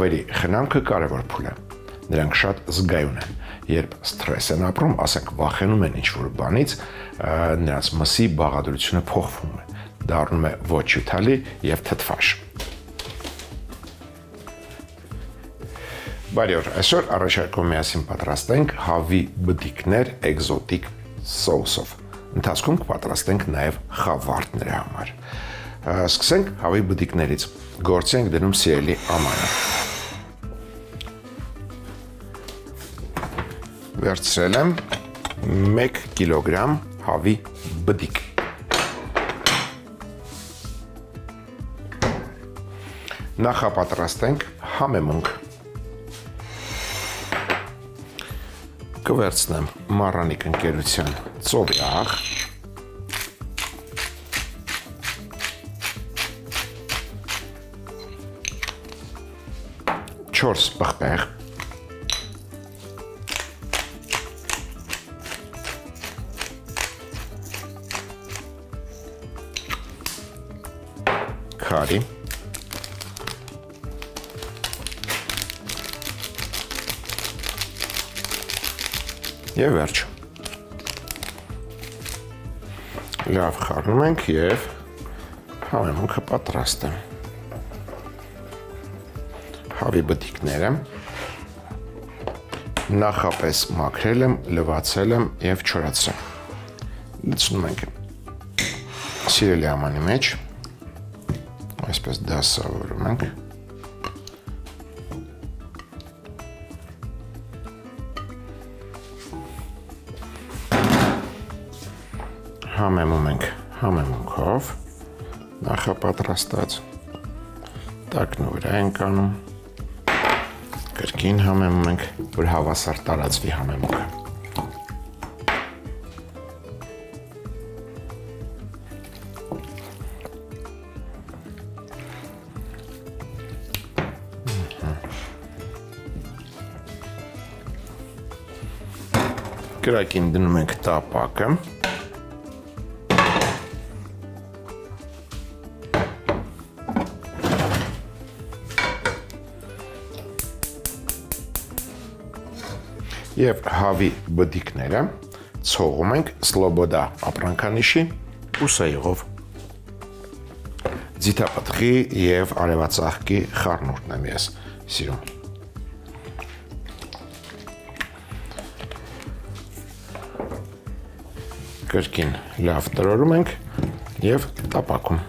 Հավերի խնամքը կարևոր փուլ է։ Նրանք շատ զգայուն են, երբ սթրես են ապրում, ասենք վախենում են ինչ-որ բանից, նրանց մսի բաղադրությունը փոխվում է, դառնում է ոչ հյութալի եւ թթվաշ։ Բարի օր, այսօր առաջարկում միասին պատրաստենք հավի բդիկներ էկզոտիկ սոուսով։ Ընթացքում կպատրաստենք նաև խավարդ նրա համար։ Սկսենք հավի բդիկներից։ Գործի ենք դնում սիրելի ամանը։ Վերցրել եմ 1 կիլոգրամ հավի բդիկ։ Նախապատրաստենք համեմունք։ Կվերցնեմ Մառանիկ ընկերության ծովյաղ, չորս պղպեղ, քարի, եւ վերջ։ Լավ խառնում ենք եւ համեմունքը պատրաստ է։ Հավի բդիկները նախապես մաքրել եմ, լվացել եմ եւ չորացրել։ Լցնում ենք սիրելի ամանի մեջ, այսպես դասավորում ենք։ Համեմում ենք համեմունքով, նախապատրաստած, տակն ու վրա ենք անում, կրկին համեմում ենք, որ հավասար տարածվի համեմունքը։ Կրակին դնում ենք տապակը։ Եվ հավի բդիկները ցողում ենք Սլոբոդա ապրանքանիշի ուսայիղով։ Ձիթապտղի եւ արևածաղկի խառնուրդն եմ ես սիրում։ Կրկին լավ տրորում ենք եւ տապակում։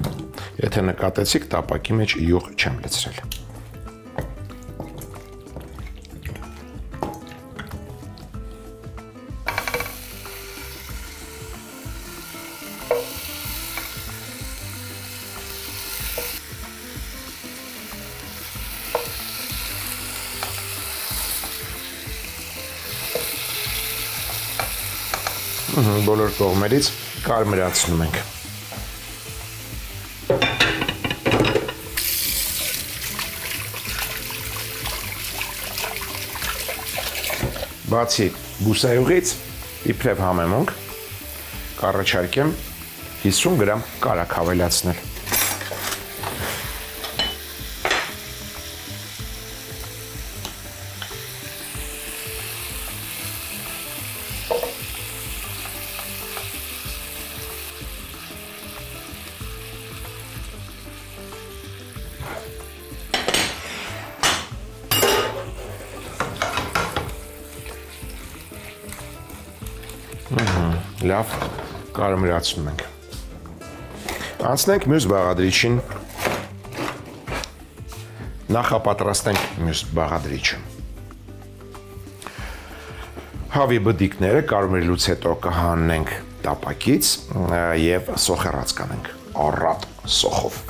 Եթե նկատեցիք, տապակի մեջ յուղ չեմ լցրել։ Բոլոր կողմերից կարմրացնում ենք։ Բացի բուսայուղից, իբրև համեմունք, կառաջարկեմ 50 գրամ կարագ հավելացնել։ Լավ կարմրացնում ենք։ Անցնենք մյուս բաղադրիչին։ Նախապատրաստենք մյուս բաղադրիչը։ Հավի բդիկները կարմրելուց հետո կհանենք տապակից եւ սոխեռած կանենք առատ սոխով։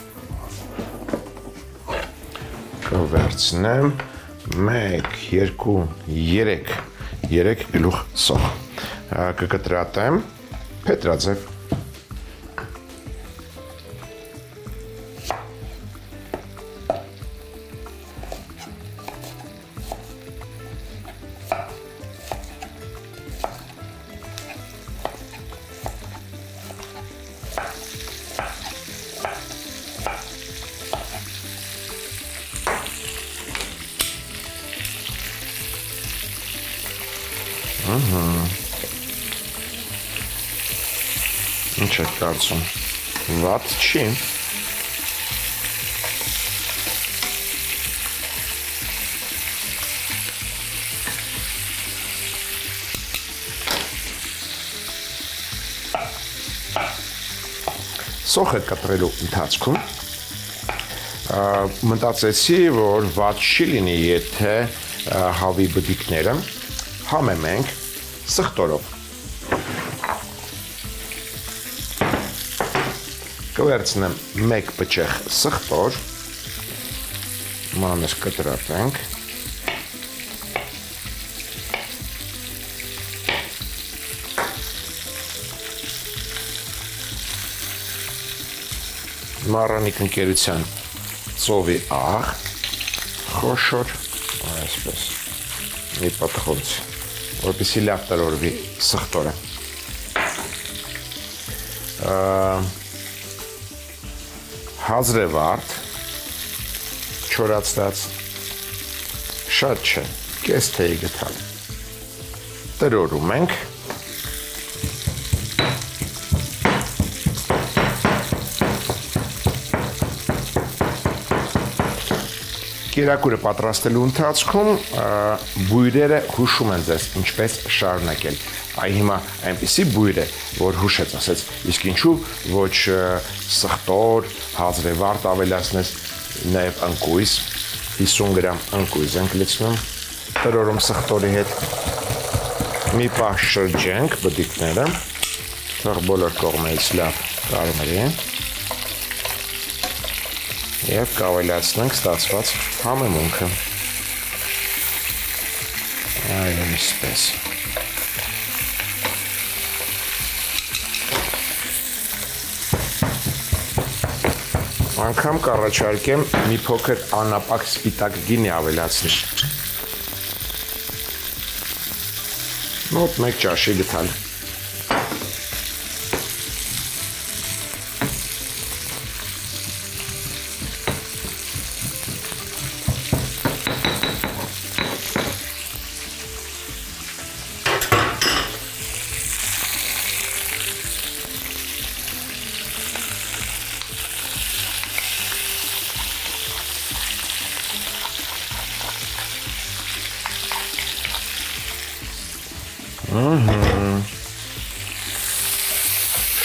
Կվերցնեմ 1, 2, 3 գլուխ սոխ։ Կկտրատեմ փետրաձև։ Ինչ է կարծում, վատ չի։ Սոխը կտրելու ընթացքում մտածեցի, որ վատ չի լինի, եթե հավի բդիկները համեմենք սխտորով։ Կվերցնեմ մեկ բջեղ սխտոր, մանր կտրատենք, Մարանիկ ընկերության ծովի աղ, խոշոր, այսպես, մի պատխոց, որպեսի լավ տրորվի սխտորը։ Հազրևարդ, չորացրած, շատ չէ, կես թեյ գտալ։ Տրորում ենք, Կերակուրը պատրաստելու ընթացքում բույրերը հուշում են ձեզ ինչպես շարունակել։ Այ հիմա այնպիսի բույր է, որ հուշեց, ասեց, իսկ ինչու ոչ սխտոր, հազրևարդ ավելացնես, նաև ընկույզ, 50 գրամ ընկույզ ենք լցնում, տրորում սխտորի հետ, մի պահ շրջենք բդիկները, թող բոլոր կողմերից լավ կարմրի և կավելացնենք ստացված համեմունքը։ Այո, իսպես։ Անգամ կառաջարկեմ մի փոքր անապակ սպիտակ գինի ավելացնել։ Մոտ մեկ ճաշի գտալ։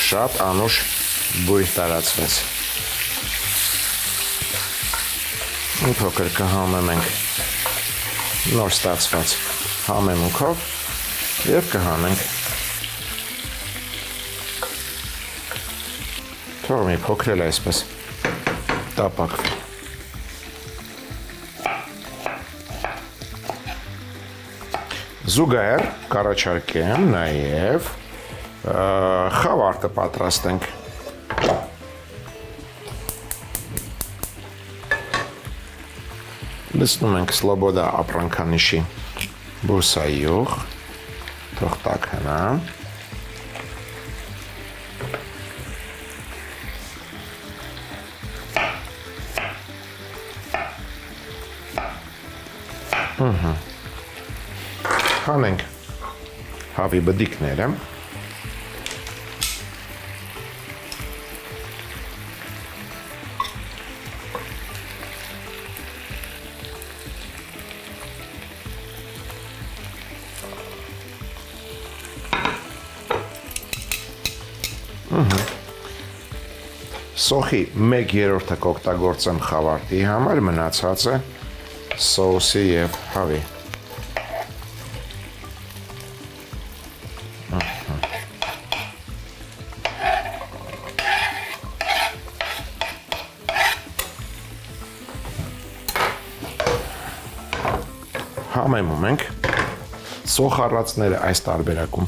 Շատ անուշ բույր տարածվեց։ Մի փոքր կհամեմենք նոր ստացված համեմունքով և կհանենք։ Թող մի փոքր էլ այսպես տապակվի։ Զուգահեռ կառաջարկեմ նաև խավարտը պատրաստենք։ Լցնում ենք Սլոբոդա ապրանքանիշի բուրսայյուղ, թող տաքանա։ Հանենք հավի բդիկները։ Սոխի 1/3-ը կօգտագործեմ խավարտի համար, մնացածը սոուսի և հավի։ Համեմում ենք սոխ առածները այս տարբերակում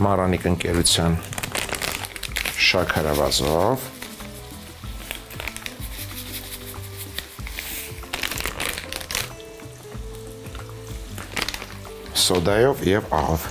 Մարանիկ ընկերության շաքարավազով, սոդայով և աղով։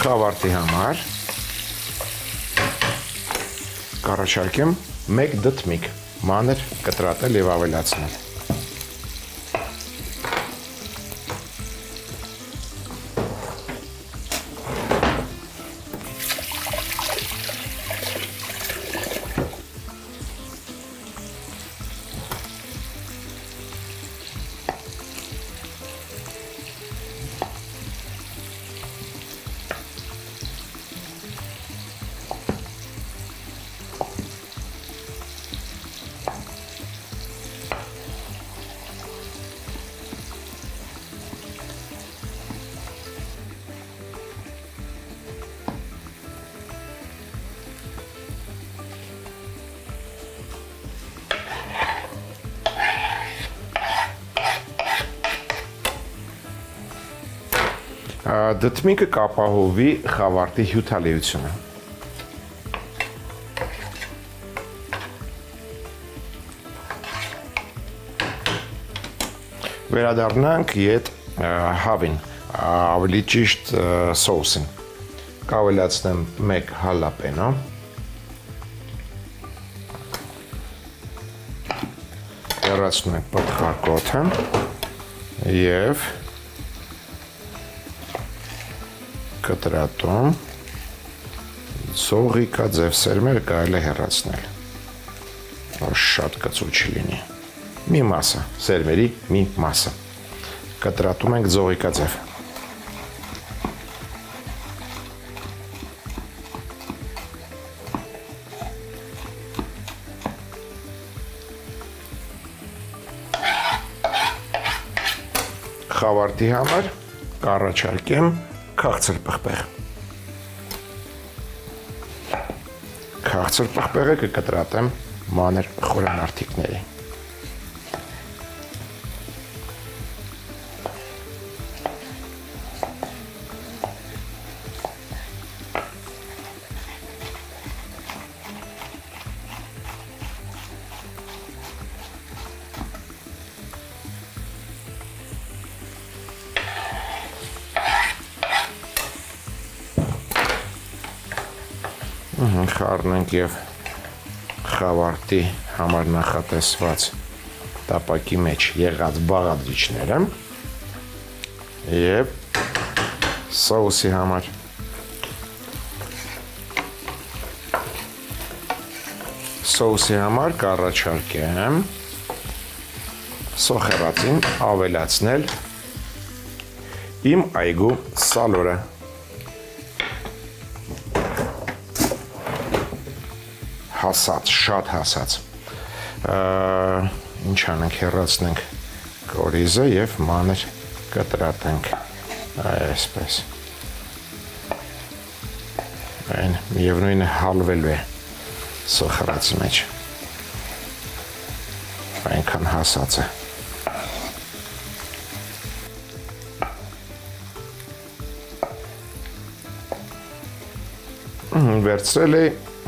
խավարտի համար կառաջարկեմ 1 դդմիկ մանր կտրատել եւ ավելացնել։ Դդմիկը կապահովի խավարտի հյութալիությունը։ Վերադառնանք իդ հավին, ավելի ճիշտ սոուսին։ Կավելացնեմ 1 հալապենո։ Հեռացնում ենք պտղակոթը եւ կտրատում ծողիկա ձև սերմերը կարելի է հեռացնել, որ շատ կծու չլինի։ Մի մասը, սերմերի մի մասը կտրատում ենք ծողիկա ձև։ Խավարտի համար կառաջարկեմ քաղցր պղպեղ։ Քաղցր պղպեղը կկտրատեմ մանր խորանարդիկների։ Խառնենք եւ խավարտի համար նախատեսված տապակի մեջ եղած բաղադրիչները եւ սոուսի համար կառաջարկեմ սոխերածին ավելացնել իմ այգու սալորը։ Հասած, շատ հասած։ Ինչ անենք, հեռացնենք կորիզը եւ մանր կտրատենք այսպես։ Այն միևնույնը հալվելու է սոխրածի մեջ։ Այնքան հասած է։ Վերցրել է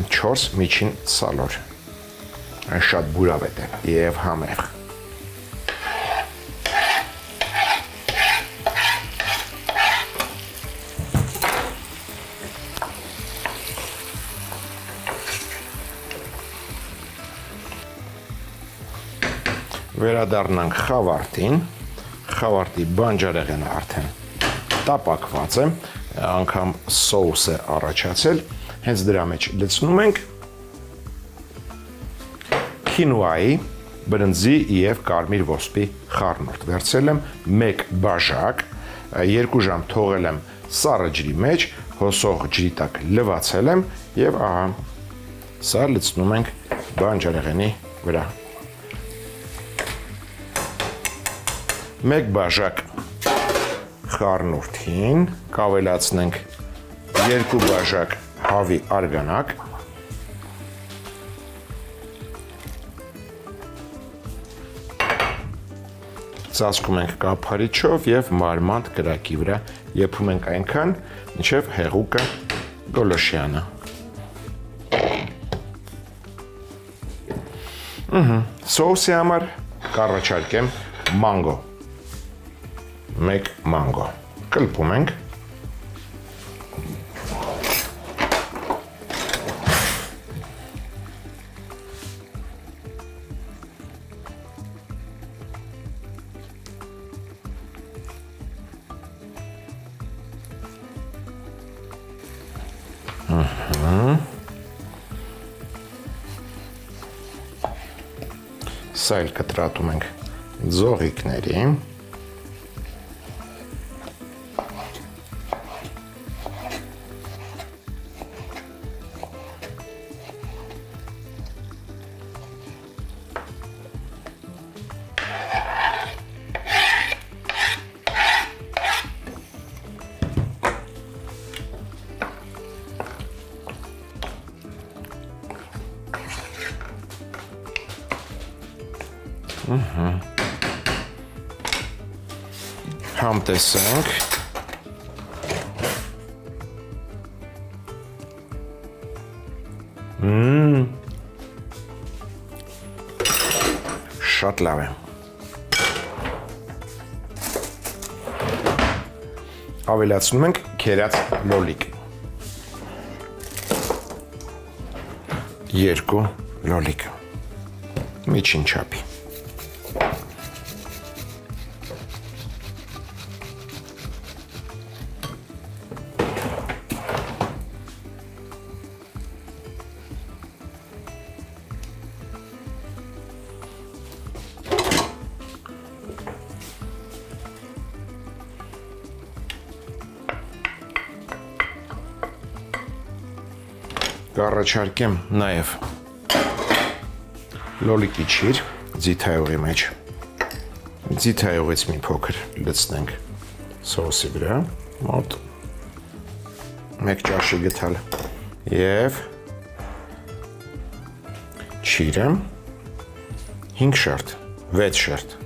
4 միջին սալոր, այն շատ բուրավետ է և համեղ։ Վերադառնանք խավարտին, խավարտի բանջարեղենը արդեն տապակված է, անգամ սոուս է առաջացել, հենց դրա մեջ լցնում ենք քինուայի, բրնձի եւ կարմիր ոսպի խառնուրդ։ Վերցրել եմ 1 բաժակ, 2 ժամ թողել եմ սառը ջրի մեջ, հոսող ջրի տակ լվացել եմ եւ ահա սա լցնում ենք բանջարեղենի վրա։ 1 բաժակ խառնուրդին կավելացնենք 2 բաժակ հավի արգանակ, ծածկում ենք կափարիչով եւ մարմանդ կրակի վրա եփում ենք այնքան, մինչեւ հեղուկը գոլոշյանը։ Սոուսի համար կառաջարկեմ մանգո։ 1 մանգո։ Կլպում ենք Սա էլ կտրատում ենք ձողիկների։ Համտեսենք։ Շատ լավ է։ Ավելացնում ենք քերած լոլիկ։ 2 լոլիկ։ Միջին չափի։ Կառաջարկեմ նաև լոլիկի ճիր ձիթայողի մեջ։ Ձիթայողից մի փոքր լցնենք սոուսի վրա, մոտ 1 ճաշի գթալ եւ ճիրը 5 շերտ, 6 շերտ։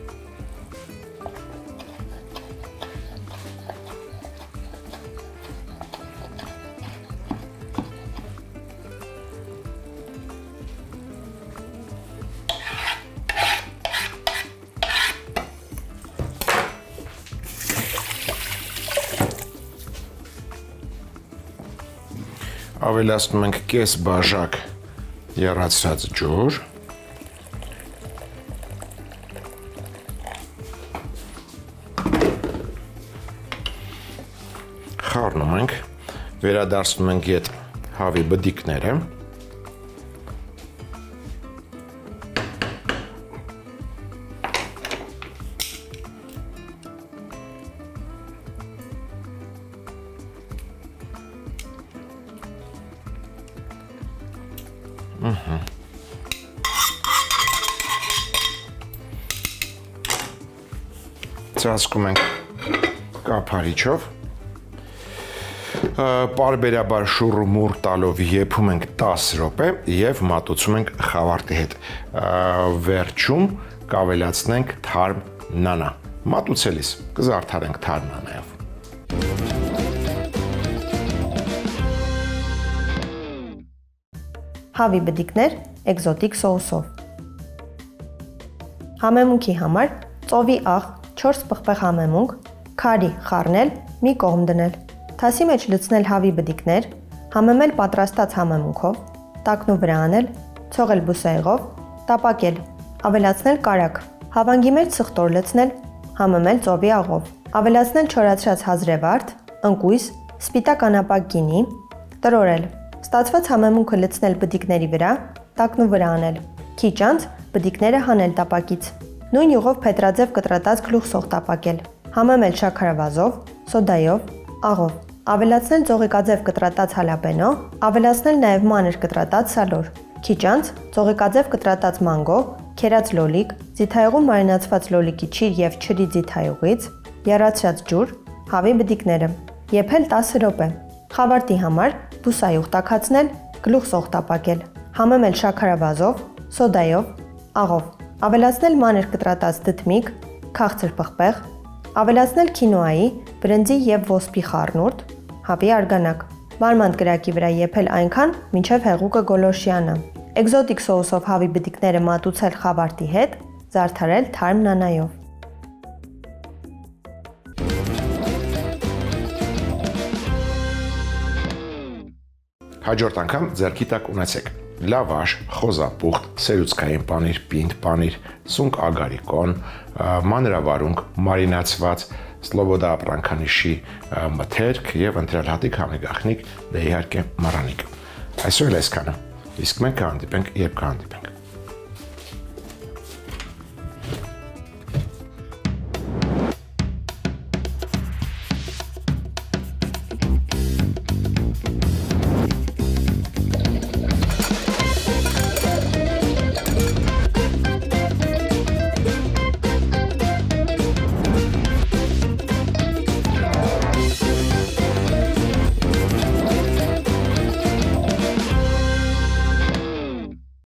Ավելացնում ենք կես բաժակ եռացրած ջուր։ Խառնում ենք, վերադարձնում ենք այդ հավի բդիկները։ Ծածկում ենք կափարիչով, պարբերաբար շուռ-մուռ տալով եփում ենք 10 րոպե եւ մատուցում ենք խավարտի հետ։ Վերջում կավելացնենք թարմ նանա։ Մատուցելիս կզարդարենք թարմ նանայով։ Հավի բդիկներ էկզոտիկ սոուսով։ Համեմունքի համար ծովի աղ 4 պղպեղ համեմունք, քարի խառնել, մի կողմ դնել։ Թասի մեջ լցնել հավի բդիկներ, համեմել պատրաստած համեմունքով, տակնու վրա անել, ցողել բուսայղով, տապակել, ավելացնել կարագ, հավանգի մեջ սխտոր լցնել, համեմել ծովի աղով, ավելացնել չորացրած հազրևարդ, ընկույզ, սպիտակ անապակ գինի, տրորել։ Ստացված համեմունքը լցնել բդիկների վրա, տակնու վրա անել։ Քիչ անց բդիկները հանել տապակից։ Նույն յուղով փետրաձև կտրատած գլուխսող տապակել, համեմել շաքարավազով, սոդայով, աղով, ավելացնել ծողիկաձև կտրատած հալապենո, ավելացնել նաև մանր կտրատած սալոր, քիչ անց ծողիկաձև կտրատած մանգո, քերած լոլիկ, ձիթայողում մարինացված լոլիկի ճիր եւ չրի ձիթայողից, եռացրած ջուր, հավի բդիկները, եփել 10 րոպե։ Խավարտի համար բուսայուղ տաքացնել, գլուխսող տապակել, համեմել շաքարավազով, սոդայով, աղով, ավելացնել մանր կտրատած դդմիկ, քաղցր պղպեղ, ավելացնել քինոայի, բրնձի եւ ոսպի խառնուրդ, հավի արգանակ, մարմանդ կրակի վրա եփել այնքան, մինչև հեղուկը գոլորշիանա։ Էկզոտիկ սոուսով հավի բդիկները մատուցել խավարտի հետ, զարդարել թարմ նանայով։ Հաջորդ անգամ ձեռքի տակ ունեցեք լավաշ, խոզապուխտ, սերուցքային պանիր, պինդ պանիր, սունկ ագարիկոն, մանրավարունգ, մարինացված, Սլոբոդա ապրանքանիշի մթերք եւ ընտրել հատիկ համեգախնիկ դե իհարկե մառանիկ։ Այսօր այսքանը։ Իսկ մենք կհանդիպենք, երբ կհանդիպենք։